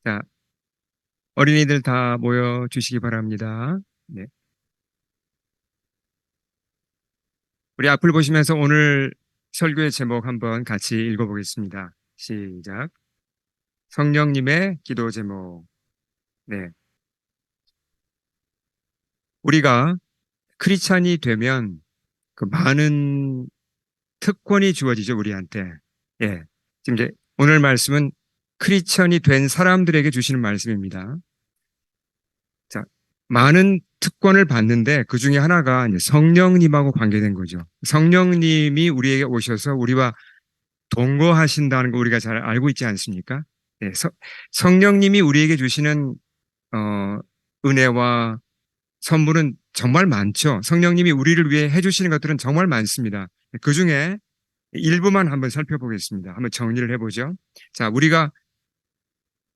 자, 어린이들 다 모여 주시기 바랍니다. 네. 우리 앞을 보시면서 오늘 설교의 제목 한번 같이 읽어보겠습니다. 시작. 성령님의 기도 제목. 네. 우리가 크리스찬이 되면 그 많은 특권이 주어지죠, 우리한테. 예. 지금 이제 오늘 말씀은 크리스찬이 된 사람들에게 주시는 말씀입니다. 자, 많은 특권을 받는데 그 중에 하나가 이제 성령님하고 관계된 거죠. 성령님이 우리에게 오셔서 우리와 동거하신다는 거 우리가 잘 알고 있지 않습니까? 네, 성령님이 우리에게 주시는 어, 은혜와 선물은 정말 많죠. 성령님이 우리를 위해 해주시는 것들은 정말 많습니다. 그 중에 일부만 한번 살펴보겠습니다. 한번 정리를 해보죠. 자, 우리가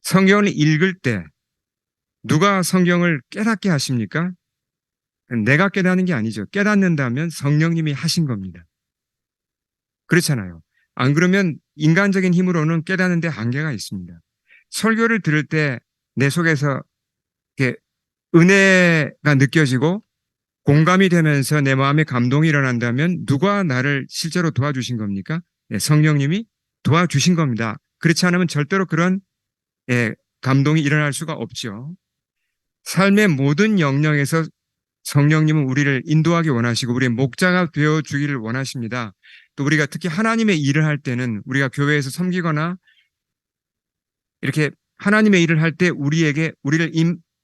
성경을 읽을 때 누가 성경을 깨닫게 하십니까? 내가 깨닫는 게 아니죠. 깨닫는다면 성령님이 하신 겁니다. 그렇잖아요. 안 그러면 인간적인 힘으로는 깨닫는 데 한계가 있습니다. 설교를 들을 때 내 속에서 이렇게 은혜가 느껴지고 공감이 되면서 내 마음에 감동이 일어난다면 누가 나를 실제로 도와주신 겁니까? 네, 성령님이 도와주신 겁니다. 그렇지 않으면 절대로 그런 감동이 일어날 수가 없죠. 삶의 모든 영역에서 성령님은 우리를 인도하기 원하시고 우리의 목자가 되어 주기를 원하십니다. 또 우리가 특히 하나님의 일을 할 때는 우리가 교회에서 섬기거나 이렇게 하나님의 일을 할 때 우리를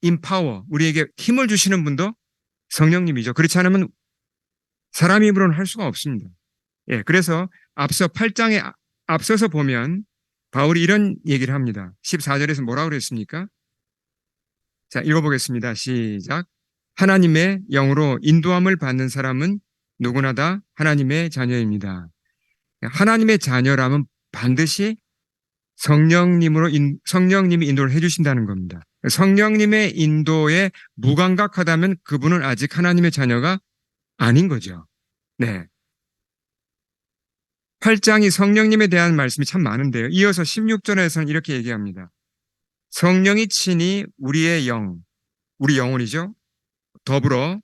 임파워, 우리에게 힘을 주시는 분도 성령님이죠. 그렇지 않으면 사람 힘으로는 할 수가 없습니다. 예, 그래서 앞서 8장에 앞서서 보면 바울이 이런 얘기를 합니다. 14절에서 뭐라고 그랬습니까? 자, 읽어보겠습니다. 시작. 하나님의 영으로 인도함을 받는 사람은 누구나 다 하나님의 자녀입니다. 하나님의 자녀라면 반드시 성령님이 인도를 해주신다는 겁니다. 성령님의 인도에 무감각하다면 그분은 아직 하나님의 자녀가 아닌 거죠. 네. 8장이 성령님에 대한 말씀이 참 많은데요. 이어서 16절에서는 이렇게 얘기합니다. 성령이 친히 우리 영혼이죠. 더불어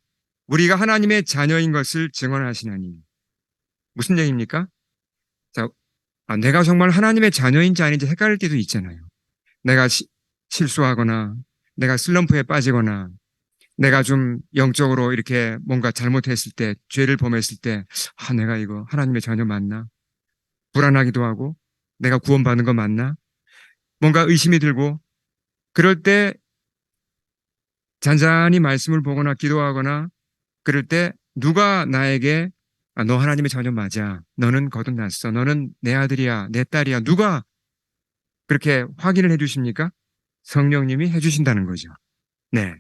우리가 하나님의 자녀인 것을 증언하시나니. 무슨 얘기입니까? 자, 내가 정말 하나님의 자녀인지 아닌지 헷갈릴 때도 있잖아요. 내가 실수하거나 내가 슬럼프에 빠지거나 내가 좀 영적으로 이렇게 뭔가 잘못했을 때, 죄를 범했을 때, 내가 이거 하나님의 자녀 맞나? 불안하기도 하고, 내가 구원받은 거 맞나? 뭔가 의심이 들고, 그럴 때 잔잔히 말씀을 보거나 기도하거나, 그럴 때 누가 나에게 너 하나님의 자녀 맞아. 너는 거듭났어. 너는 내 아들이야, 내 딸이야. 누가 그렇게 확인을 해주십니까? 성령님이 해주신다는 거죠. 네.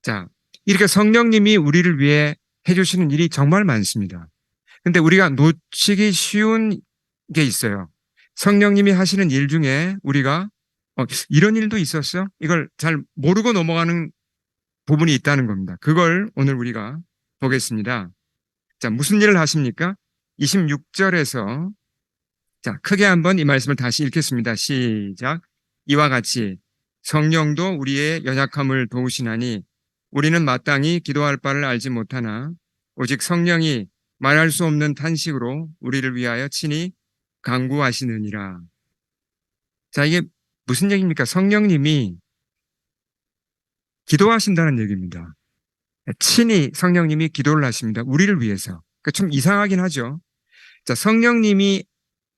자, 이렇게 성령님이 우리를 위해 해주시는 일이 정말 많습니다. 근데 우리가 놓치기 쉬운 게 있어요. 성령님이 하시는 일 중에 우리가 이런 일도 있었어? 이걸 잘 모르고 넘어가는 부분이 있다는 겁니다. 그걸 오늘 우리가 보겠습니다. 자, 무슨 일을 하십니까? 26절에서 자, 크게 한번 이 말씀을 다시 읽겠습니다. 시작. 이와 같이 성령도 우리의 연약함을 도우시나니 우리는 마땅히 기도할 바를 알지 못하나 오직 성령이 말할 수 없는 탄식으로 우리를 위하여 친히 간구하시느니라. 자, 이게 무슨 얘기입니까? 성령님이 기도하신다는 얘기입니다. 친히 성령님이 기도를 하십니다. 우리를 위해서. 그러니까 좀 이상하긴 하죠. 자, 성령님이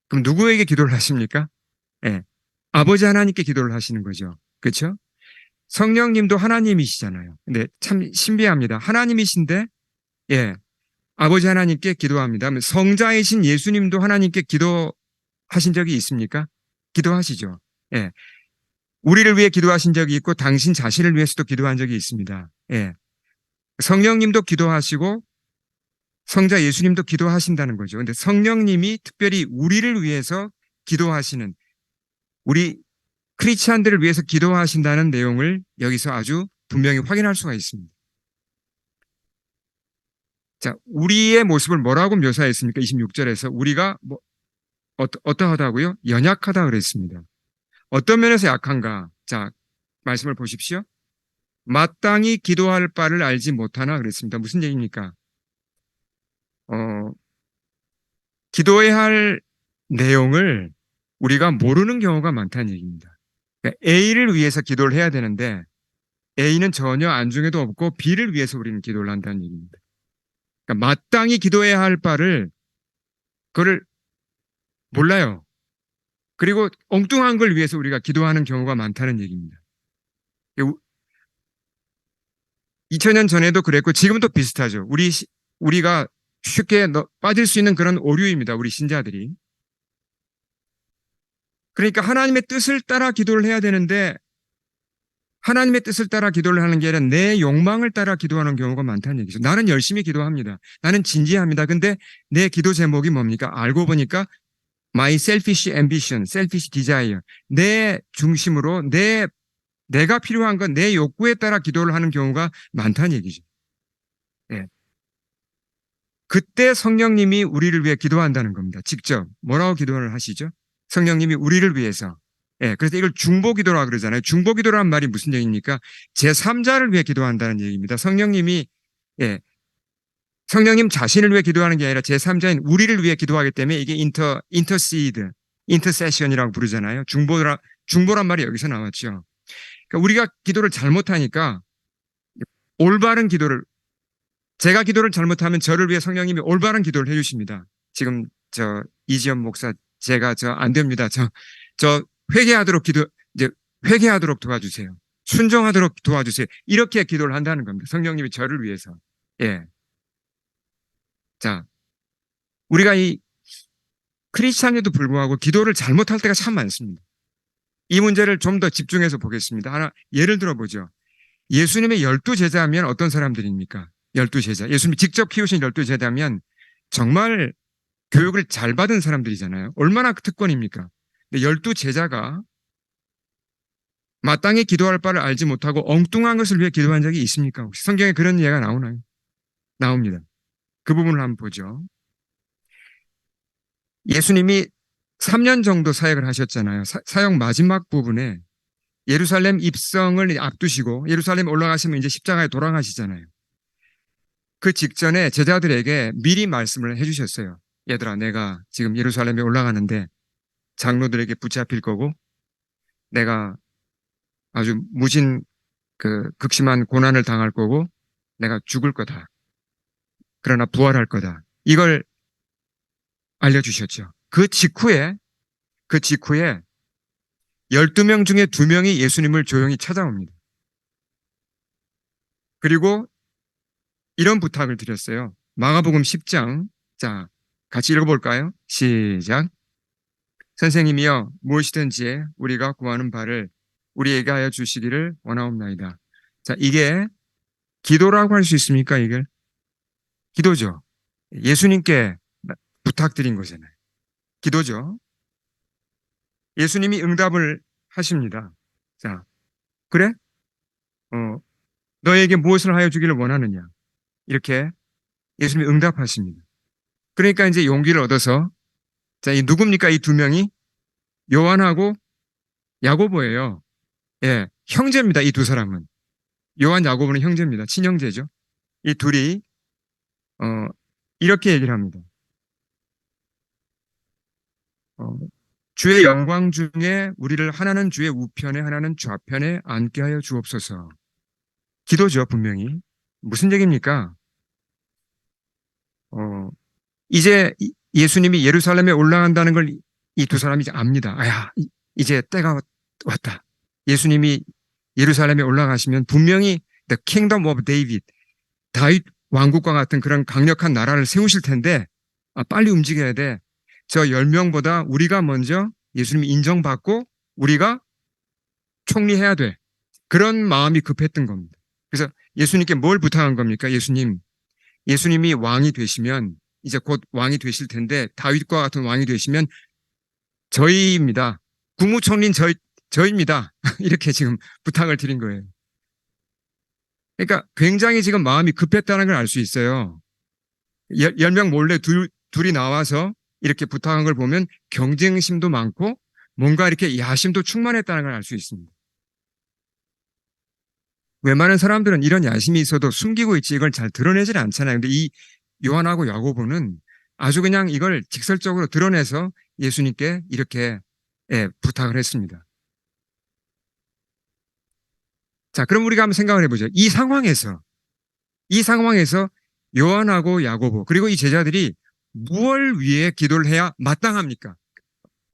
그럼 누구에게 기도를 하십니까? 예. 아버지 하나님께 기도를 하시는 거죠. 그렇죠? 성령님도 하나님이시잖아요. 근데 참 신비합니다. 하나님이신데 예. 아버지 하나님께 기도합니다. 성자이신 예수님도 하나님께 기도하신 적이 있습니까? 기도하시죠. 예. 우리를 위해 기도하신 적이 있고 당신 자신을 위해서도 기도한 적이 있습니다. 예. 성령님도 기도하시고 성자 예수님도 기도하신다는 거죠. 근데 성령님이 특별히 우리를 위해서 기도하시는 우리 크리스찬들을 위해서 기도하신다는 내용을 여기서 아주 분명히 확인할 수가 있습니다. 자, 우리의 모습을 뭐라고 묘사했습니까? 26절에서 우리가 어떠하다고요? 연약하다 그랬습니다. 어떤 면에서 약한가? 자, 말씀을 보십시오. 마땅히 기도할 바를 알지 못하나 그랬습니다. 무슨 얘기입니까? 어, 기도해야 할 내용을 우리가 모르는 경우가 많다는 얘기입니다. 그러니까 A를 위해서 기도를 해야 되는데 A는 전혀 안중에도 없고 B를 위해서 우리는 기도를 한다는 얘기입니다. 그러니까 마땅히 기도해야 할 바를 그걸 몰라요. 그리고 엉뚱한 걸 위해서 우리가 기도하는 경우가 많다는 얘기입니다. 2000년 전에도 그랬고 지금도 비슷하죠. 우리가 쉽게 빠질 수 있는 그런 오류입니다. 우리 신자들이. 그러니까 하나님의 뜻을 따라 기도를 해야 되는데 하나님의 뜻을 따라 기도를 하는 게 아니라 내 욕망을 따라 기도하는 경우가 많다는 얘기죠. 나는 열심히 기도합니다. 나는 진지합니다. 근데 내 기도 제목이 뭡니까? 알고 보니까 my selfish ambition, selfish desire. 내 중심으로 내가 필요한 건 내 욕구에 따라 기도를 하는 경우가 많다는 얘기죠. 예. 그때 성령님이 우리를 위해 기도한다는 겁니다. 직접 뭐라고 기도를 하시죠? 성령님이 우리를 위해서. 예, 그래서 이걸 중보기도라고 그러잖아요. 중보기도라는 말이 무슨 얘기입니까? 제3자를 위해 기도한다는 얘기입니다. 성령님이 예, 성령님 자신을 위해 기도하는 게 아니라 제3자인 우리를 위해 기도하기 때문에 이게 인터시드, 인터세션이라고 부르잖아요. 중보란 말이 여기서 나왔죠. 그러니까 우리가 기도를 잘못하니까 올바른 기도를 제가 기도를 잘못하면 저를 위해 성령님이 올바른 기도를 해주십니다. 지금 이지연 목사 제가 안 됩니다. 저 회개하도록 이제 회개하도록 도와주세요. 순종하도록 도와주세요. 이렇게 기도를 한다는 겁니다. 성령님이 저를 위해서. 예. 자, 우리가 이 크리스찬에도 불구하고 기도를 잘못할 때가 참 많습니다. 이 문제를 좀 더 집중해서 보겠습니다. 하나 예를 들어 보죠. 예수님의 12제자면 어떤 사람들입니까? 12제자. 예수님이 직접 키우신 12제자면 정말 교육을 잘 받은 사람들이잖아요. 얼마나 특권입니까? 근데 12제자가 마땅히 기도할 바를 알지 못하고 엉뚱한 것을 위해 기도한 적이 있습니까? 혹시 성경에 그런 예가 나오나요? 나옵니다. 그 부분을 한번 보죠. 예수님이 3년 정도 사역을 하셨잖아요. 사역 마지막 부분에 예루살렘 입성을 앞두시고 예루살렘 올라가시면 이제 십자가에 돌아가시잖아요. 그 직전에 제자들에게 미리 말씀을 해주셨어요. 얘들아, 내가 지금 예루살렘에 올라가는데 장로들에게 붙잡힐 거고 내가 아주 극심한 고난을 당할 거고 내가 죽을 거다. 그러나 부활할 거다. 이걸 알려주셨죠. 그 직후에 12명 중에 2명이 예수님을 조용히 찾아옵니다. 그리고 이런 부탁을 드렸어요. 마가복음 10장. 자, 같이 읽어볼까요? 시작. 선생님이여, 무엇이든지 우리가 구하는 바를 우리에게 하여 주시기를 원하옵나이다. 자, 이게 기도라고 할 수 있습니까? 이게 기도죠. 예수님께 부탁드린 거잖아요. 기도죠. 예수님이 응답을 하십니다. 자, 그래? 너에게 무엇을 하여 주기를 원하느냐? 이렇게 예수님이 응답하십니다. 그러니까 이제 용기를 얻어서 자, 이 누굽니까? 이 2명이 요한하고 야고보예요. 예, 형제입니다. 이 2사람은 요한, 야고보는 형제입니다. 친형제죠. 이 둘이 이렇게 얘기를 합니다. 주의 영광 중에 우리를 하나는 주의 우편에 하나는 좌편에 앉게 하여 주옵소서. 기도죠, 분명히. 무슨 얘기입니까? 이제 예수님이 예루살렘에 올라간다는 걸 이 2사람이 이제 압니다. 이제 때가 왔다. 예수님이 예루살렘에 올라가시면 분명히 The Kingdom of David, 다윗 왕국과 같은 그런 강력한 나라를 세우실 텐데 빨리 움직여야 돼. 저 10명보다 우리가 먼저 예수님이 인정받고 우리가 총리해야 돼. 그런 마음이 급했던 겁니다. 그래서 예수님께 뭘 부탁한 겁니까? 예수님이 왕이 되시면 이제 곧 왕이 되실 텐데 다윗과 같은 왕이 되시면 저희입니다. 국무총리는 저희입니다. 이렇게 지금 부탁을 드린 거예요. 그러니까 굉장히 지금 마음이 급했다는 걸 알 수 있어요. 10명 몰래 둘이 나와서 이렇게 부탁한 걸 보면 경쟁심도 많고 뭔가 이렇게 야심도 충만했다는 걸 알 수 있습니다. 웬만한 사람들은 이런 야심이 있어도 숨기고 있지 이걸 잘 드러내질 않잖아요. 근데 이 요한하고 야고보는 아주 그냥 이걸 직설적으로 드러내서 예수님께 이렇게 부탁을 했습니다. 자, 그럼 우리가 한번 생각을 해보죠. 이 상황에서 요한하고 야고보 그리고 이 제자들이 무엇을 위해 기도를 해야 마땅합니까?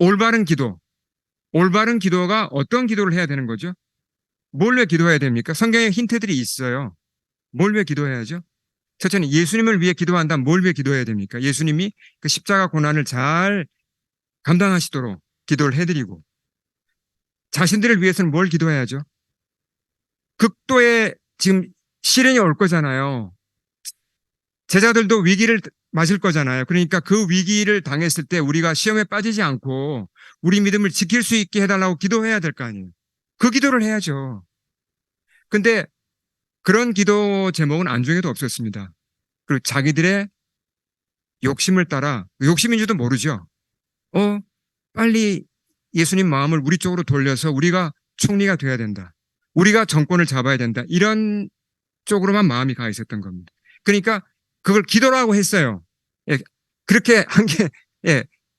올바른 기도. 올바른 기도가 어떤 기도를 해야 되는 거죠? 뭘 왜 기도해야 됩니까? 성경에 힌트들이 있어요. 뭘 왜 기도해야죠? 첫째는 예수님을 위해 기도한다면 뭘 위해 기도해야 됩니까? 예수님이 그 십자가 고난을 잘 감당하시도록 기도를 해드리고 자신들을 위해서는 뭘 기도해야죠? 극도의 지금 시련이 올 거잖아요. 제자들도 위기를 맞을 거잖아요. 그러니까 그 위기를 당했을 때 우리가 시험에 빠지지 않고 우리 믿음을 지킬 수 있게 해달라고 기도해야 될 거 아니에요. 그 기도를 해야죠. 근데 그런 기도 제목은 안중에도 없었습니다. 그리고 자기들의 욕심을 따라, 욕심인지도 모르죠. 빨리 예수님 마음을 우리 쪽으로 돌려서 우리가 총리가 돼야 된다. 우리가 정권을 잡아야 된다. 이런 쪽으로만 마음이 가 있었던 겁니다. 그러니까 그걸 기도라고 했어요. 예, 그렇게 한 게,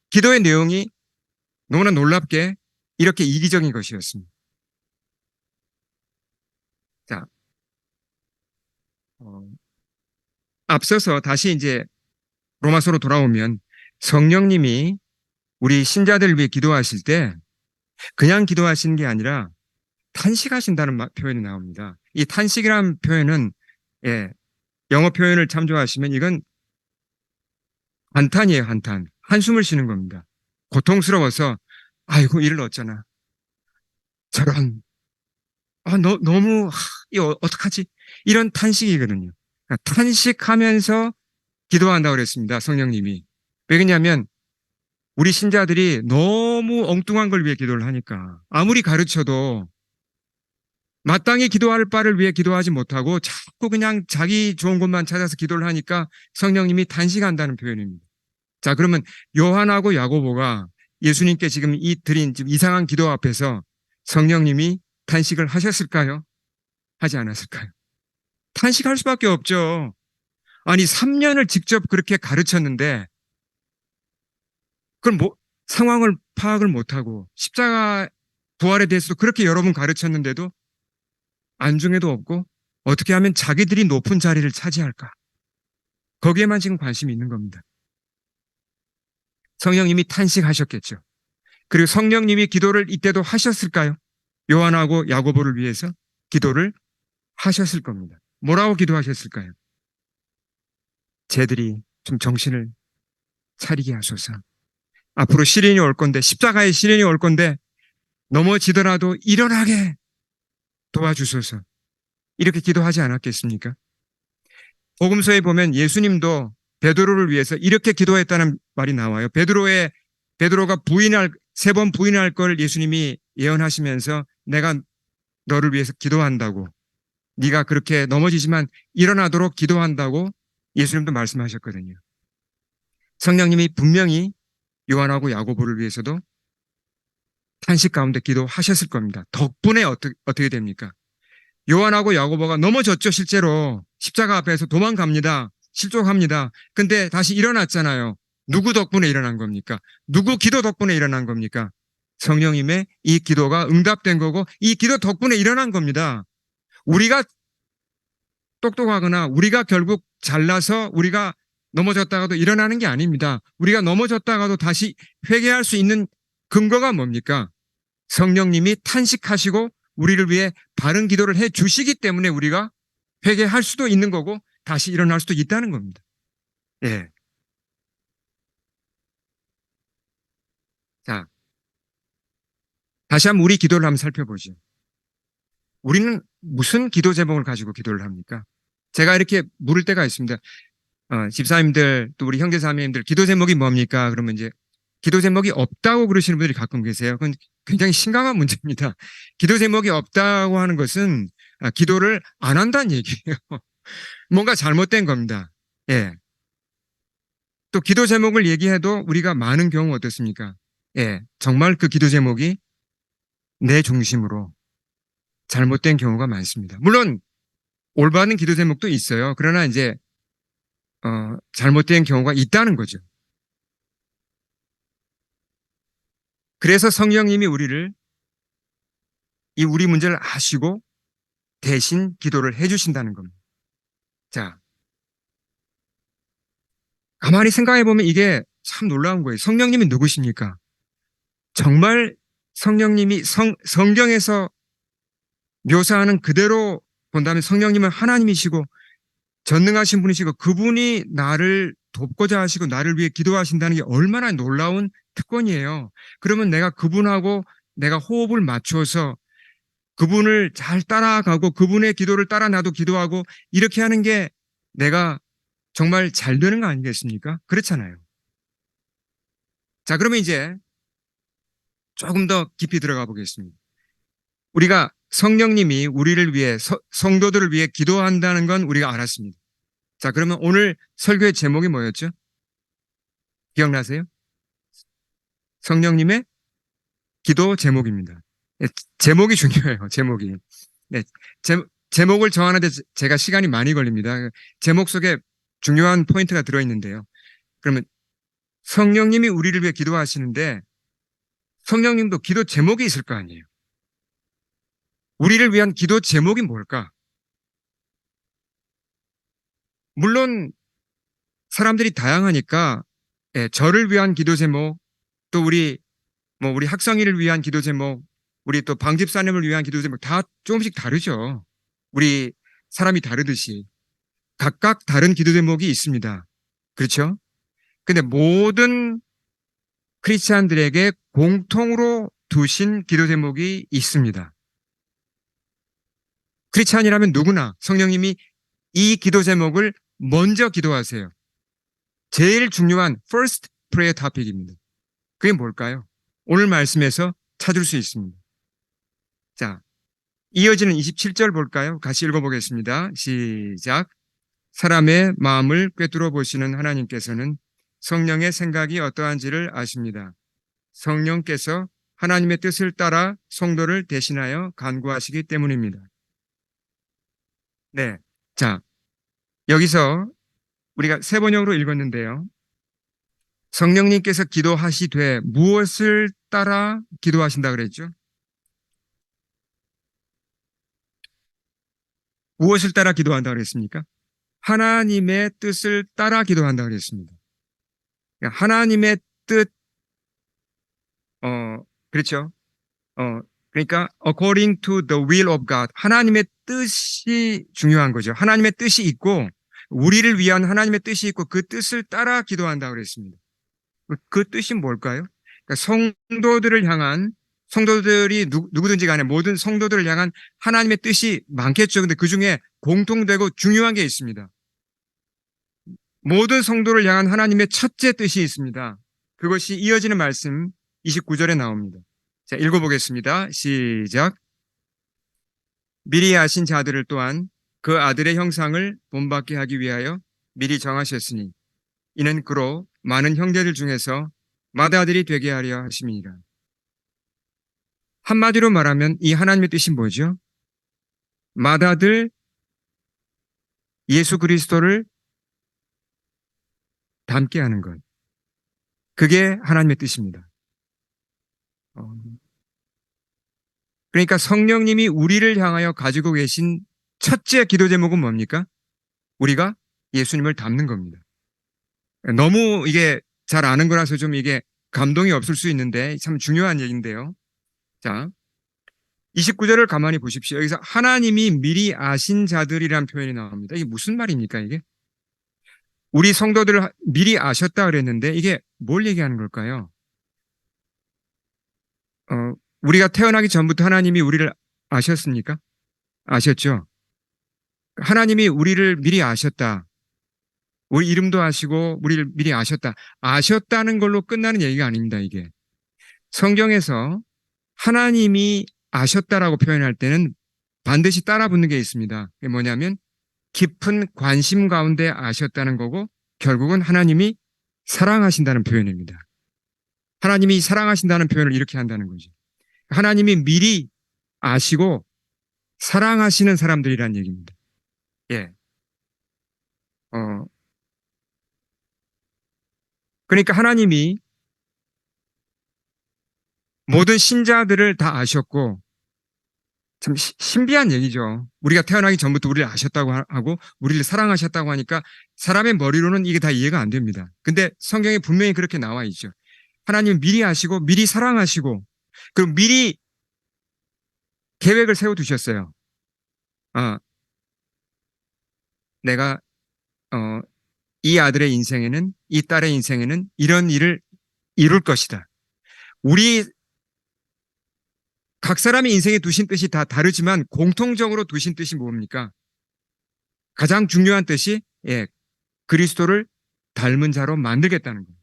기도의 내용이 너무나 놀랍게 이렇게 이기적인 것이었습니다. 자, 앞서서 다시 이제 로마서로 돌아오면 성령님이 우리 신자들을 위해 기도하실 때 그냥 기도하시는 게 아니라 탄식하신다는 표현이 나옵니다. 이 탄식이라는 표현은 영어 표현을 참조하시면 이건 한탄이에요, 한탄. 한숨을 쉬는 겁니다. 고통스러워서 아이고 이를 어쩌나 저런 너무 이거 어떡하지? 이런 탄식이거든요. 그러니까 탄식하면서 기도한다고 그랬습니다. 성령님이. 왜냐하면 우리 신자들이 너무 엉뚱한 걸 위해 기도를 하니까 아무리 가르쳐도 마땅히 기도할 바를 위해 기도하지 못하고 자꾸 그냥 자기 좋은 것만 찾아서 기도를 하니까 성령님이 탄식한다는 표현입니다. 자, 그러면 요한하고 야고보가 예수님께 지금 드린 지금 이상한 기도 앞에서 성령님이 탄식을 하셨을까요? 하지 않았을까요? 탄식할 수밖에 없죠. 아니, 3년을 직접 그렇게 가르쳤는데 그걸 상황을 파악을 못하고 십자가 부활에 대해서도 그렇게 여러 번 가르쳤는데도 안중에도 없고 어떻게 하면 자기들이 높은 자리를 차지할까? 거기에만 지금 관심이 있는 겁니다. 성령님이 탄식하셨겠죠. 그리고 성령님이 기도를 이때도 하셨을까요? 요한하고 야고보를 위해서 기도를 하셨을 겁니다. 뭐라고 기도하셨을까요? 쟤들이 좀 정신을 차리게 하소서. 앞으로 시련이 올 건데, 십자가의 시련이 올 건데 넘어지더라도 일어나게 도와주소서. 이렇게 기도하지 않았겠습니까? 복음서에 보면 예수님도 베드로를 위해서 이렇게 기도했다는 말이 나와요. 베드로가 3번 부인할 걸 예수님이 예언하시면서 내가 너를 위해서 기도한다고, 네가 그렇게 넘어지지만 일어나도록 기도한다고 예수님도 말씀하셨거든요. 성령님이 분명히 요한하고 야고보를 위해서도 탄식 가운데 기도하셨을 겁니다. 덕분에 어떻게 됩니까? 요한하고 야고보가 넘어졌죠. 실제로 십자가 앞에서 도망갑니다. 실족합니다. 근데 다시 일어났잖아요. 누구 덕분에 일어난 겁니까? 누구 기도 덕분에 일어난 겁니까? 성령님의 이 기도가 응답된 거고 이 기도 덕분에 일어난 겁니다. 우리가 똑똑하거나 우리가 결국 잘나서 우리가 넘어졌다가도 일어나는 게 아닙니다. 우리가 넘어졌다가도 다시 회개할 수 있는 근거가 뭡니까? 성령님이 탄식하시고 우리를 위해 바른 기도를 해 주시기 때문에 우리가 회개할 수도 있는 거고 다시 일어날 수도 있다는 겁니다. 예. 자, 다시 한번 우리 기도를 한번 살펴보죠. 우리는 무슨 기도 제목을 가지고 기도를 합니까? 제가 이렇게 물을 때가 있습니다. 집사님들 또 우리 형제자매님들 기도 제목이 뭡니까? 그러면 이제 기도 제목이 없다고 그러시는 분들이 가끔 계세요. 그건 굉장히 심각한 문제입니다. 기도 제목이 없다고 하는 것은 기도를 안 한다는 얘기예요. 뭔가 잘못된 겁니다. 예. 또 기도 제목을 얘기해도 우리가 많은 경우 어떻습니까? 예, 정말 그 기도 제목이 내 중심으로 잘못된 경우가 많습니다. 물론 올바른 기도 제목도 있어요. 그러나 이제 잘못된 경우가 있다는 거죠. 그래서 성령님이 우리 문제를 아시고 대신 기도를 해주신다는 겁니다. 자, 가만히 생각해 보면 이게 참 놀라운 거예요. 성령님이 누구십니까? 정말 성령님이 성경에서 묘사하는 그대로 본다면 성령님은 하나님이시고 전능하신 분이시고 그분이 나를 돕고자 하시고 나를 위해 기도하신다는 게 얼마나 놀라운 특권이에요. 그러면 내가 그분하고 내가 호흡을 맞춰서 그분을 잘 따라가고 그분의 기도를 따라 나도 기도하고 이렇게 하는 게 내가 정말 잘 되는 거 아니겠습니까? 그렇잖아요. 자, 그러면 이제 조금 더 깊이 들어가 보겠습니다. 우리가 성령님이 우리를 위해 성도들을 위해 기도한다는 건 우리가 알았습니다. 자, 그러면 오늘 설교의 제목이 뭐였죠? 기억나세요? 성령님의 기도 제목입니다. 네, 제목이 중요해요. 제목이. 네, 제목을 정하는데 제가 시간이 많이 걸립니다. 제목 속에 중요한 포인트가 들어있는데요. 그러면 성령님이 우리를 위해 기도하시는데 성령님도 기도 제목이 있을 거 아니에요. 우리를 위한 기도 제목이 뭘까? 물론 사람들이 다양하니까 예, 저를 위한 기도 제목, 또 우리 학성이를 위한 기도 제목, 우리 또 방집사님을 위한 기도 제목 다 조금씩 다르죠. 우리 사람이 다르듯이 각각 다른 기도 제목이 있습니다. 그렇죠? 근데 모든 크리스찬들에게 공통으로 두신 기도 제목이 있습니다. 크리스찬이라면 누구나 성령님이 이 기도 제목을 먼저 기도하세요. 제일 중요한 first prayer topic입니다. 그게 뭘까요? 오늘 말씀에서 찾을 수 있습니다. 자, 이어지는 27절 볼까요? 같이 읽어보겠습니다. 시작. 사람의 마음을 꿰뚫어 보시는 하나님께서는 성령의 생각이 어떠한지를 아십니다. 성령께서 하나님의 뜻을 따라 성도를 대신하여 간구하시기 때문입니다. 네. 자, 여기서 우리가 세 번역으로 읽었는데요. 성령님께서 기도하시되 무엇을 따라 기도하신다 그랬죠? 무엇을 따라 기도한다 그랬습니까? 하나님의 뜻을 따라 기도한다 그랬습니다. 하나님의 뜻, 그렇죠? 그러니까 according to the will of God. 하나님의 뜻이 중요한 거죠. 하나님의 뜻이 있고 우리를 위한 하나님의 뜻이 있고 그 뜻을 따라 기도한다 그랬습니다. 그 뜻이 뭘까요? 그러니까 성도들이 누구든지 간에 모든 성도들을 향한 하나님의 뜻이 많겠죠. 근데 그 중에 공통되고 중요한 게 있습니다. 모든 성도를 향한 하나님의 첫째 뜻이 있습니다. 그것이 이어지는 말씀 29절에 나옵니다. 자, 읽어보겠습니다. 시작. 미리 아신 자들을 또한 그 아들의 형상을 본받게 하기 위하여 미리 정하셨으니 이는 그로 많은 형제들 중에서 맏아들이 되게 하려 하심이니라. 한마디로 말하면 이 하나님의 뜻이 뭐죠? 맏아들 예수 그리스도를 닮게 하는 것. 그게 하나님의 뜻입니다. 그러니까 성령님이 우리를 향하여 가지고 계신 첫째 기도 제목은 뭡니까? 우리가 예수님을 닮는 겁니다. 너무 이게 잘 아는 거라서 좀 이게 감동이 없을 수 있는데 참 중요한 얘기인데요. 자, 29절을 가만히 보십시오. 여기서 하나님이 미리 아신 자들이란 표현이 나옵니다. 이게 무슨 말입니까, 이게? 우리 성도들을 미리 아셨다 그랬는데 이게 뭘 얘기하는 걸까요? 우리가 태어나기 전부터 하나님이 우리를 아셨습니까? 아셨죠? 하나님이 우리를 미리 아셨다. 우리 이름도 아시고 우리를 미리 아셨다. 아셨다는 걸로 끝나는 얘기가 아닙니다, 이게. 성경에서 하나님이 아셨다라고 표현할 때는 반드시 따라 붙는 게 있습니다. 그게 뭐냐면 깊은 관심 가운데 아셨다는 거고 결국은 하나님이 사랑하신다는 표현입니다. 하나님이 사랑하신다는 표현을 이렇게 한다는 거죠. 하나님이 미리 아시고 사랑하시는 사람들이란 얘기입니다. 예. 어, 그러니까 하나님이 모든 신자들을 다 아셨고, 참 신비한 얘기죠. 우리가 태어나기 전부터 우리를 아셨다고 하고, 우리를 사랑하셨다고 하니까 사람의 머리로는 이게 다 이해가 안 됩니다. 근데 성경에 분명히 그렇게 나와 있죠. 하나님은 미리 아시고, 미리 사랑하시고, 그리고 미리 계획을 세워두셨어요. 어, 내가, 어, 이 아들의 인생에는, 이 딸의 인생에는 이런 일을 이룰 것이다. 우리 각 사람의 인생에 두신 뜻이 다 다르지만 공통적으로 두신 뜻이 뭡니까? 가장 중요한 뜻이 예, 그리스도를 닮은 자로 만들겠다는 거예요.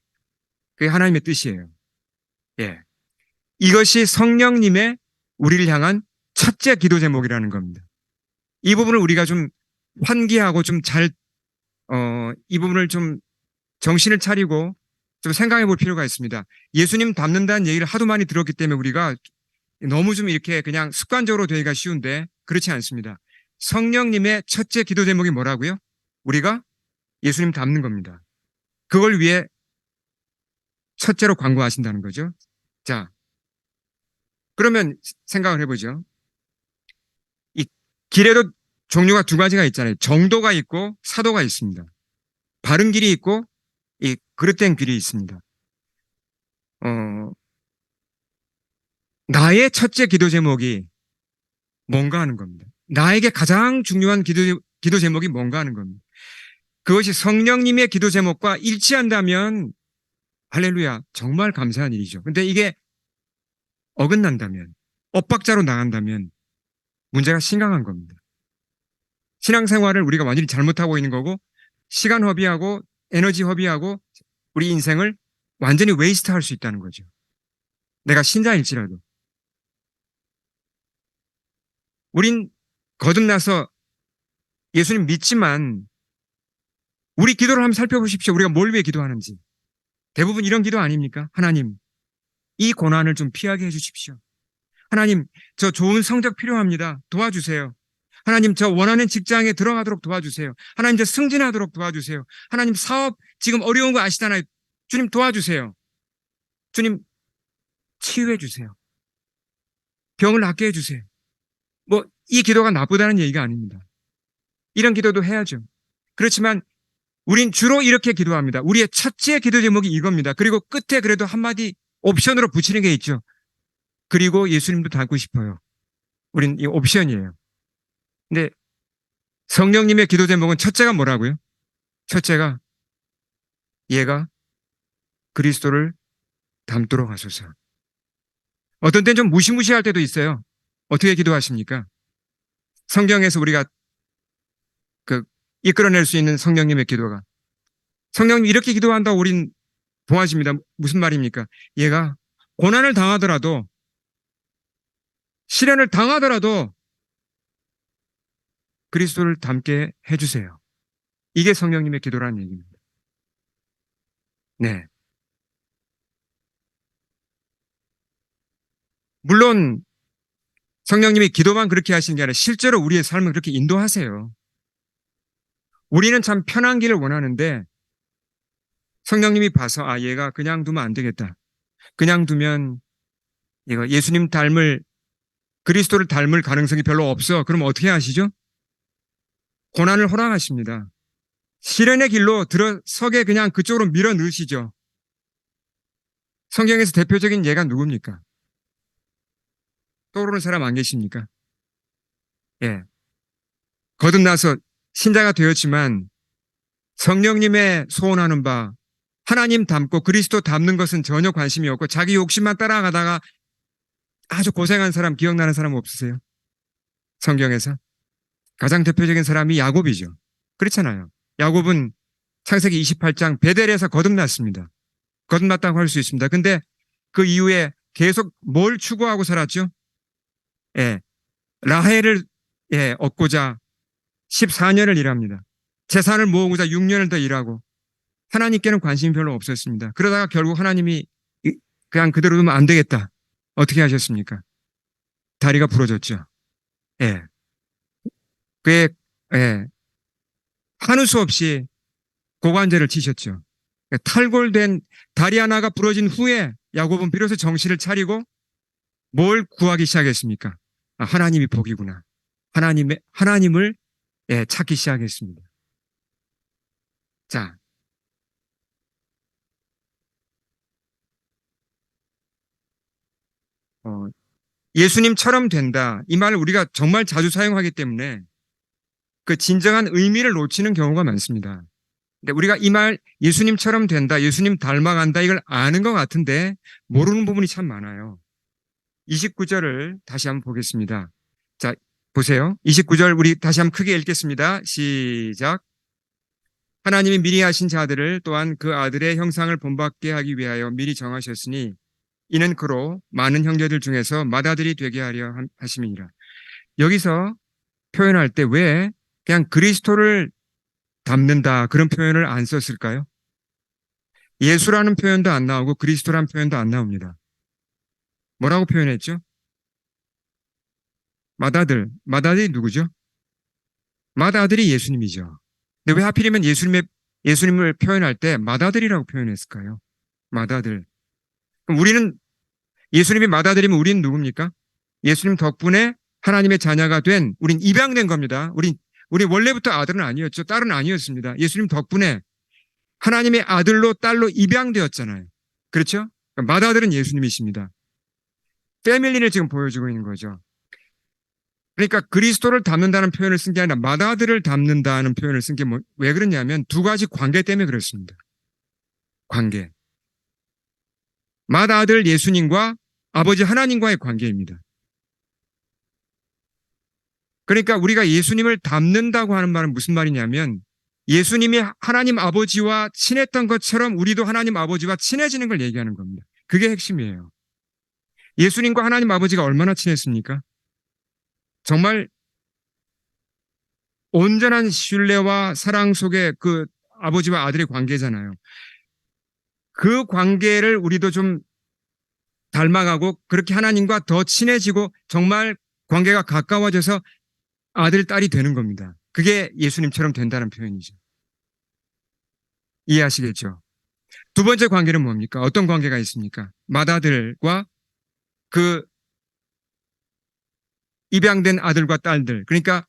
그게 하나님의 뜻이에요. 예. 이것이 성령님의 우리를 향한 첫째 기도 제목이라는 겁니다. 이 부분을 우리가 좀 환기하고 좀 이 부분을 좀 정신을 차리고 좀 생각해 볼 필요가 있습니다. 예수님 닮는다는 얘기를 하도 많이 들었기 때문에 우리가 너무 좀 이렇게 그냥 습관적으로 되기가 쉬운데 그렇지 않습니다. 성령님의 첫째 기도 제목이 뭐라고요? 우리가 예수님 닮는 겁니다. 그걸 위해 첫째로 광고하신다는 거죠. 자, 그러면 생각을 해보죠. 이 길에도 종류가 두 가지가 있잖아요. 정도가 있고 사도가 있습니다. 바른 길이 있고 이 그릇된 길이 있습니다. 어, 나의 첫째 기도 제목이 뭔가 하는 겁니다. 나에게 가장 중요한 기도 제목이 뭔가 하는 겁니다. 그것이 성령님의 기도 제목과 일치한다면 할렐루야 정말 감사한 일이죠. 근데 이게 어긋난다면 엇박자로 나간다면 문제가 심각한 겁니다. 신앙생활을 우리가 완전히 잘못하고 있는 거고 시간 허비하고 에너지 허비하고 우리 인생을 완전히 웨이스트 할 수 있다는 거죠. 내가 신자일지라도. 우린 거듭나서 예수님 믿지만 우리 기도를 한번 살펴보십시오. 우리가 뭘 위해 기도하는지. 대부분 이런 기도 아닙니까? 하나님, 이 고난을 좀 피하게 해주십시오. 하나님, 저 좋은 성적 필요합니다. 도와주세요. 하나님, 저 원하는 직장에 들어가도록 도와주세요. 하나님, 저 승진하도록 도와주세요. 하나님, 사업 지금 어려운 거 아시잖아요. 주님 도와주세요. 주님, 치유해 주세요. 병을 낫게 해주세요. 뭐, 이 기도가 나쁘다는 얘기가 아닙니다. 이런 기도도 해야죠. 그렇지만 우린 주로 이렇게 기도합니다. 우리의 첫째 기도 제목이 이겁니다. 그리고 끝에 그래도 한마디 옵션으로 붙이는 게 있죠. 그리고 예수님도 닮고 싶어요. 우린 이 옵션이에요. 근데 성령님의 기도 제목은 첫째가 뭐라고요? 첫째가 얘가 그리스도를 닮도록 하소서. 어떤 때는 좀 무시무시할 때도 있어요. 어떻게 기도하십니까? 성경에서 우리가 그 이끌어낼 수 있는 성령님의 기도가 성령님 이렇게 기도한다고 우린 도와집니다. 무슨 말입니까? 얘가 고난을 당하더라도 시련을 당하더라도 그리스도를 닮게 해주세요. 이게 성령님의 기도라는 얘기입니다. 네. 물론 성령님이 기도만 그렇게 하시는 게 아니라 실제로 우리의 삶을 그렇게 인도하세요. 우리는 참 편한 길을 원하는데 성령님이 봐서 아 얘가 그냥 두면 안 되겠다. 그냥 두면 얘가 예수님 닮을 그리스도를 닮을 가능성이 별로 없어. 그럼 어떻게 하시죠? 고난을 허락하십니다. 시련의 길로 들어서게 그냥 그쪽으로 밀어 넣으시죠. 성경에서 대표적인 예가 누굽니까? 떠오르는 사람 안 계십니까? 예. 거듭나서 신자가 되었지만 성령님의 소원하는 바 하나님 닮고 그리스도 닮는 것은 전혀 관심이 없고 자기 욕심만 따라가다가 아주 고생한 사람 기억나는 사람 없으세요? 성경에서 가장 대표적인 사람이 야곱이죠. 그렇잖아요. 야곱은 창세기 28장 베델에서 거듭났습니다. 거듭났다고 할 수 있습니다. 근데 그 이후에 계속 뭘 추구하고 살았죠? 예, 라헬을 얻고자 14년을 일합니다. 재산을 모으고자 6년을 더 일하고 하나님께는 관심이 별로 없었습니다. 그러다가 결국 하나님이 그냥 그대로 두면 안 되겠다. 어떻게 하셨습니까? 다리가 부러졌죠. 예. 그에, 예. 하는 수 없이 고관절을 치셨죠. 탈골된 다리 하나가 부러진 후에 야곱은 비로소 정신을 차리고 뭘 구하기 시작했습니까? 아, 하나님이 복이구나. 하나님을 예, 찾기 시작했습니다. 자, 어, 예수님처럼 된다. 이 말을 우리가 정말 자주 사용하기 때문에 그 진정한 의미를 놓치는 경우가 많습니다. 근데 우리가 이 말 예수님처럼 된다, 예수님 닮아간다 이걸 아는 것 같은데 모르는 부분이 참 많아요. 29절을 다시 한번 보겠습니다. 자, 보세요. 29절 우리 다시 한번 크게 읽겠습니다. 시작. 하나님이 미리 하신 자들을 또한 그 아들의 형상을 본받게 하기 위하여 미리 정하셨으니 이는 그로 많은 형제들 중에서 맏아들이 되게 하려 하심이니라. 여기서 표현할 때 왜 그냥 그리스도를 닮는다 그런 표현을 안 썼을까요? 예수라는 표현도 안 나오고 그리스도라는 표현도 안 나옵니다. 뭐라고 표현했죠? 맏아들이 누구죠? 맏아들이 예수님이죠. 근데 왜 하필이면 예수님을 표현할 때 맏아들이라고 표현했을까요? 맏아들. 그럼 우리는 예수님이 맏아들이면 우리는 누굽니까? 예수님 덕분에 하나님의 자녀가 된 우린 입양된 겁니다. 우리 원래부터 아들은 아니었죠. 딸은 아니었습니다. 예수님 덕분에 하나님의 아들로 딸로 입양되었잖아요. 그렇죠? 그러니까 맏아들은 예수님이십니다. 패밀리를 지금 보여주고 있는 거죠. 그러니까 그리스도를 닮는다는 표현을 쓴 게 아니라 맏아들을 닮는다는 표현을 쓴 게 왜 그러냐면 두 가지 관계 때문에 그렇습니다. 관계. 맏아들 예수님과 아버지 하나님과의 관계입니다. 그러니까 우리가 예수님을 닮는다고 하는 말은 무슨 말이냐면 예수님이 하나님 아버지와 친했던 것처럼 우리도 하나님 아버지와 친해지는 걸 얘기하는 겁니다. 그게 핵심이에요. 예수님과 하나님 아버지가 얼마나 친했습니까? 정말 온전한 신뢰와 사랑 속에 그 아버지와 아들의 관계잖아요. 그 관계를 우리도 좀 닮아가고 그렇게 하나님과 더 친해지고 정말 관계가 가까워져서 아들, 딸이 되는 겁니다. 그게 예수님처럼 된다는 표현이죠. 이해하시겠죠? 두 번째 관계는 뭡니까? 어떤 관계가 있습니까? 맏아들과 그 입양된 아들과 딸들. 그러니까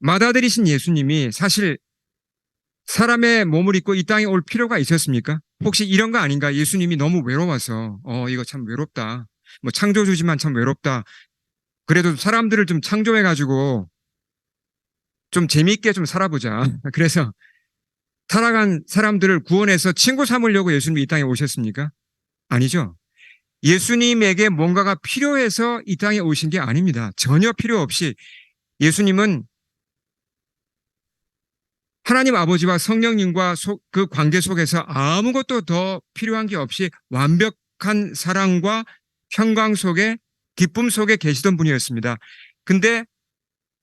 맏아들이신 예수님이 사실 사람의 몸을 입고 이 땅에 올 필요가 있었습니까? 혹시 이런 거 아닌가? 예수님이 너무 외로워서, 이거 참 외롭다. 뭐 창조주지만 참 외롭다. 그래도 사람들을 좀 창조해가지고 좀 재미있게 좀 살아보자. 그래서 살아간 사람들을 구원해서 친구 삼으려고 예수님이 이 땅에 오셨습니까? 아니죠. 예수님에게 뭔가가 필요해서 이 땅에 오신 게 아닙니다. 전혀 필요 없이 예수님은 하나님 아버지와 성령님과 그 관계 속에서 아무것도 더 필요한 게 없이 완벽한 사랑과 평강 속에 기쁨 속에 계시던 분이었습니다. 근데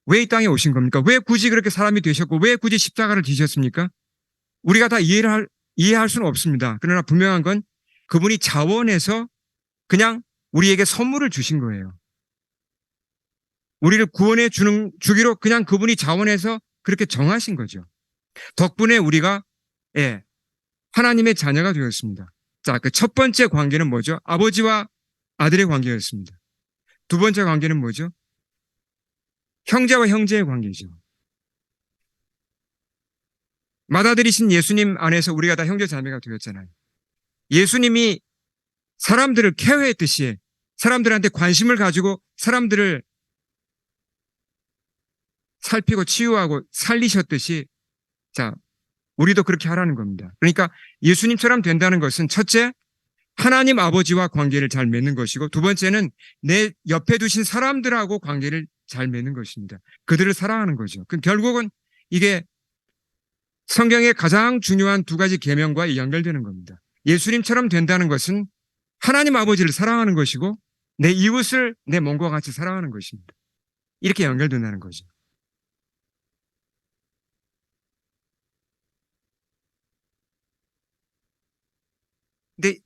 왜 이 땅에 오신 겁니까? 왜 굳이 그렇게 사람이 되셨고 왜 굳이 십자가를 지셨습니까? 우리가 다 이해할 수는 없습니다. 그러나 분명한 건 그분이 자원해서 그냥 우리에게 선물을 주신 거예요. 우리를 주기로 그냥 그분이 자원해서 그렇게 정하신 거죠. 덕분에 우리가 예, 하나님의 자녀가 되었습니다. 자, 그 첫 번째 관계는 뭐죠? 아버지와 아들의 관계였습니다. 두 번째 관계는 뭐죠? 형제와 형제의 관계죠. 맏아들이신 예수님 안에서 우리가 다 형제 자매가 되었잖아요. 예수님이 사람들을 케어했듯이 사람들한테 관심을 가지고 사람들을 살피고 치유하고 살리셨듯이 자, 우리도 그렇게 하라는 겁니다. 그러니까 예수님처럼 된다는 것은 첫째, 하나님 아버지와 관계를 잘 맺는 것이고 두 번째는 내 옆에 두신 사람들하고 관계를 잘 맺는 것입니다. 그들을 사랑하는 거죠. 그럼 결국은 이게 성경의 가장 중요한 두 가지 계명과 연결되는 겁니다. 예수님처럼 된다는 것은 하나님 아버지를 사랑하는 것이고 내 이웃을 내 몸과 같이 사랑하는 것입니다. 이렇게 연결된다는 거죠. 근데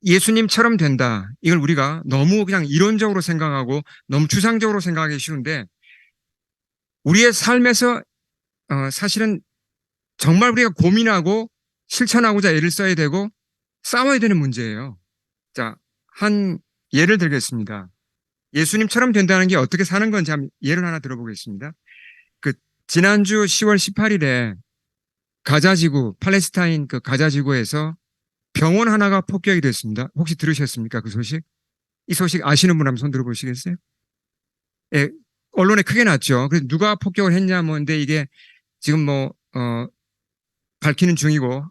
예수님처럼 된다. 이걸 우리가 너무 그냥 이론적으로 생각하고 너무 추상적으로 생각하기 쉬운데 우리의 삶에서 사실은 정말 우리가 고민하고 실천하고자 애를 써야 되고 싸워야 되는 문제예요. 자, 한 예를 들겠습니다. 예수님처럼 된다는 게 어떻게 사는 건지 한번 예를 하나 들어보겠습니다. 그 지난주 10월 18일에 가자지구, 팔레스타인 그 가자지구에서 병원 하나가 폭격이 됐습니다. 혹시 들으셨습니까? 그 소식? 이 소식 아시는 분 한번 손 들어보시겠어요? 예, 언론에 크게 났죠. 그래서 누가 폭격을 했냐 뭐인데 이게 지금 밝히는 중이고.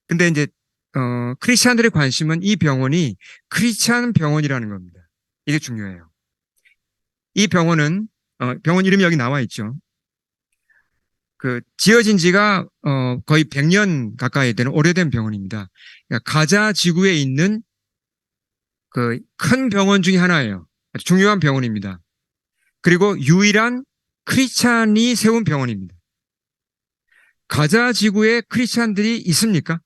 근데 이제 크리스찬들의 관심은 이 병원이 크리스찬 병원이라는 겁니다. 이게 중요해요. 이 병원은 병원 이름이 여기 나와 있죠. 그 지어진 지가 거의 100년 가까이 되는 오래된 병원입니다. 그러니까 가자 지구에 있는 그 큰 병원 중에 하나예요. 아주 중요한 병원입니다. 그리고 유일한 크리스찬이 세운 병원입니다. 가자 지구에 크리스찬들이 있습니까?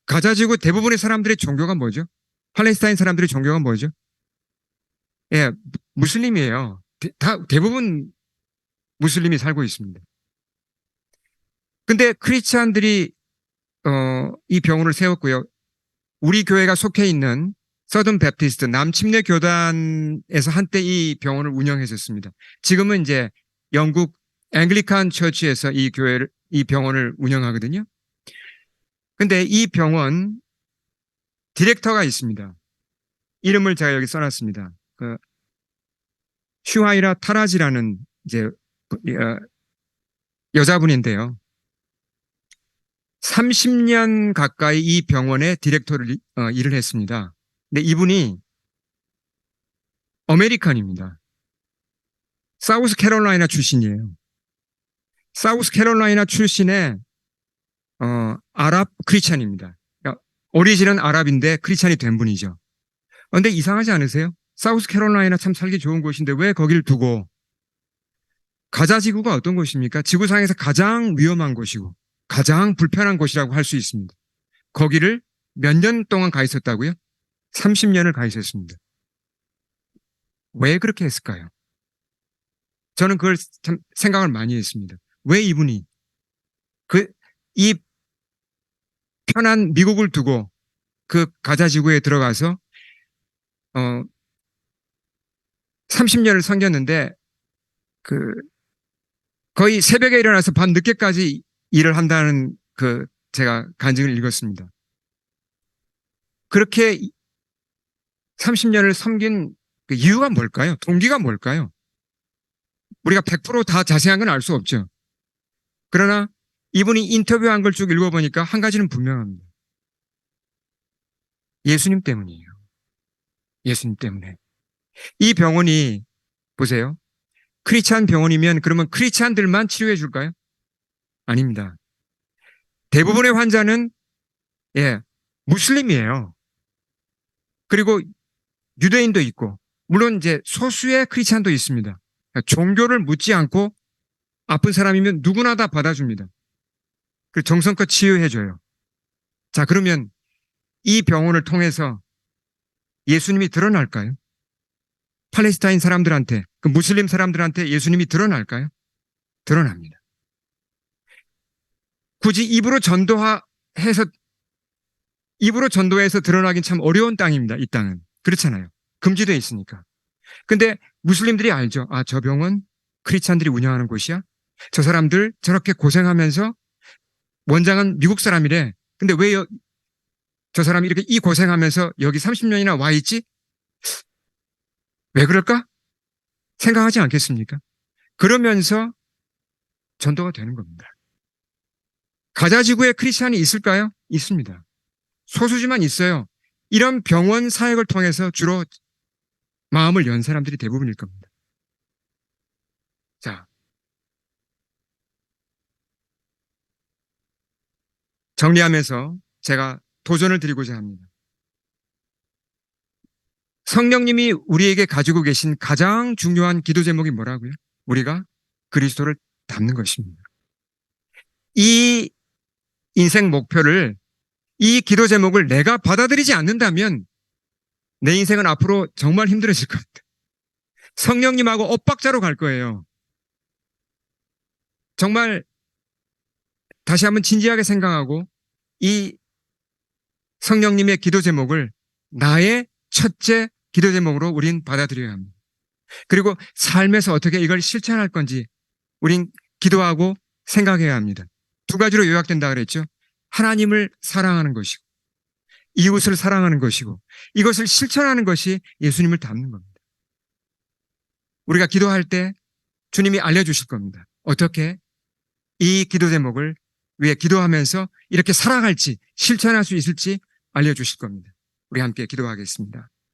가자 지구 대부분의 사람들의 종교가 뭐죠? 팔레스타인 사람들의 종교가 뭐죠? 예, 무슬림이에요. 대부분 무슬림이 살고 있습니다. 근데 크리스찬들이 이 병원을 세웠고요. 우리 교회가 속해 있는 서든 베프티스트 남침례 교단에서 한때 이 병원을 운영했었습니다. 지금은 이제 영국 앵글리칸 처치에서 이 병원을 운영하거든요. 근데 이 병원 디렉터가 있습니다. 이름을 제가 여기 써놨습니다. 그 슈하이라 타라지라는 이제 여자분인데요. 30년 가까이 이 병원의 디렉터를 일을 했습니다. 근데 이분이 아메리칸입니다. 사우스 캐롤라이나 출신이에요. 사우스 캐롤라이나 출신의 아랍 크리스찬입니다. 그러니까 오리진은 아랍인데 크리스찬이 된 분이죠. 그런데 이상하지 않으세요? 사우스 캐롤라이나 참 살기 좋은 곳인데 왜 거기를 두고 가자 지구가 어떤 곳입니까? 지구상에서 가장 위험한 곳이고 가장 불편한 곳이라고 할 수 있습니다. 거기를 몇 년 동안 가 있었다고요? 30년을 가 있었습니다. 왜 그렇게 했을까요? 저는 그걸 참 생각을 많이 했습니다. 왜 이분이 이 편한 미국을 두고 그 가자 지구에 들어가서 30년을 섬겼는데 그 거의 새벽에 일어나서 밤 늦게까지 일을 한다는 제가 간증을 읽었습니다. 그렇게 30년을 섬긴 그 이유가 뭘까요? 동기가 뭘까요? 우리가 100%다 자세한 건 알 수 없죠. 그러나 이분이 인터뷰한 걸 쭉 읽어보니까 한 가지는 분명합니다. 예수님 때문이에요. 예수님 때문에. 이 병원이 보세요. 크리스찬 병원이면 그러면 크리스찬들만 치료해 줄까요? 아닙니다. 대부분의 환자는 무슬림이에요. 그리고 유대인도 있고 물론 이제 소수의 크리스찬도 있습니다. 종교를 묻지 않고 아픈 사람이면 누구나 다 받아줍니다. 그 정성껏 치유해줘요. 자, 그러면 이 병원을 통해서 예수님이 드러날까요? 팔레스타인 사람들한테, 그 무슬림 사람들한테 예수님이 드러날까요? 드러납니다. 굳이 입으로 전도해서 드러나긴 참 어려운 땅입니다. 이 땅은. 그렇잖아요. 금지되어 있으니까. 근데 무슬림들이 알죠. 아, 저 병원 크리스찬들이 운영하는 곳이야? 저 사람들 저렇게 고생하면서 원장은 미국 사람이래. 근데 왜 저 사람이 이렇게 이 고생하면서 여기 30년이나 와 있지? 왜 그럴까? 생각하지 않겠습니까? 그러면서 전도가 되는 겁니다. 가자지구에 크리스찬이 있을까요? 있습니다. 소수지만 있어요. 이런 병원 사역을 통해서 주로 마음을 연 사람들이 대부분일 겁니다. 자, 정리하면서 제가 도전을 드리고자 합니다. 성령님이 우리에게 가지고 계신 가장 중요한 기도 제목이 뭐라고요? 우리가 그리스도를 닮는 것입니다. 이 인생 목표를 이 기도 제목을 내가 받아들이지 않는다면 내 인생은 앞으로 정말 힘들어질 겁니다. 성령님하고 엇박자로 갈 거예요. 정말 다시 한번 진지하게 생각하고 이 성령님의 기도 제목을 나의 첫째 기도 제목으로 우린 받아들여야 합니다. 그리고 삶에서 어떻게 이걸 실천할 건지 우린 기도하고 생각해야 합니다. 두 가지로 요약된다 그랬죠. 하나님을 사랑하는 것이고 이웃을 사랑하는 것이고 이것을 실천하는 것이 예수님을 닮는 겁니다. 우리가 기도할 때 주님이 알려주실 겁니다. 어떻게 이 기도 제목을 위해 기도하면서 이렇게 살아갈지 실천할 수 있을지 알려주실 겁니다. 우리 함께 기도하겠습니다.